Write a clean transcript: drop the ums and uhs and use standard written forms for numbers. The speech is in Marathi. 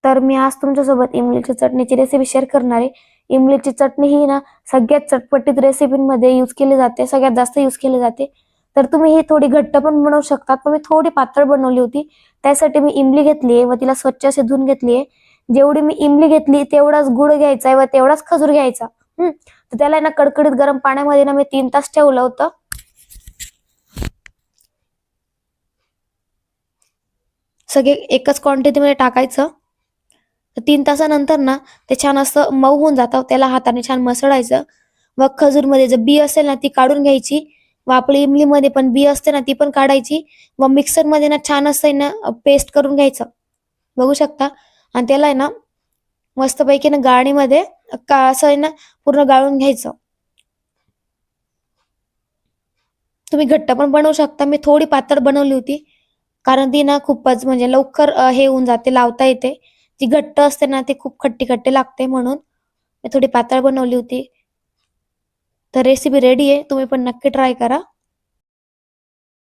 तर मी आज तुमच्यासोबत इमलीच्या चटणीची रेसिपी शेअर करणार आहे. इमलीची चटणी ही ना सगळ्यात चटपटीत रेसिपींमध्ये यूज केली जाते, सगळ्यात जास्त यूज केली जाते. तर तुम्ही ही थोडी घट्ट पण बनवू शकता, पण मी थोडी पातळ बनवली होती. त्यासाठी मी इमली घेतली आहे व तिला स्वच्छ अशी धुवून घेतली आहे. जेवढी मी इमली घेतली तेवढाच गुळ घ्यायचा आहे व तेवढाच खजूर घ्यायचा. तर त्याला ना कडकडीत गरम पाण्यामध्ये ना मी 3 तास ठेवलं होतं. सगळे एकच क्वांटिटीमध्ये टाकायचं. तर 3 तासानंतर ना ते छान असं मऊ होऊन जातं. त्याला हाताने छान मसळायचं. मग खजूरमध्ये जर बी असेल ना ती काढून घ्यायची व आपली इमलीमध्ये पण बी असते ना ती पण काढायची व मिक्सरमध्ये ना छान असं आहे ना पेस्ट करून घ्यायचं. बघू शकता. आणि त्याला आहे ना मस्तपैकी ना गाळणीमध्ये का असं आहे ना पूर्ण गाळून घ्यायचं. तुम्ही घट्ट पण बनवू शकता. मी थोडी पातळ बनवली होती. कारण ती ना खूपच म्हणजे लवकर हे होऊन जाते, लावता येते. जी घट्ट असते ना ती खूप खट्टी-खट्टी लागते म्हणून मी थोडी पातळ बनवली होती. तर रेसिपी रेडी आहे. तुम्ही पण नक्की ट्राय करा.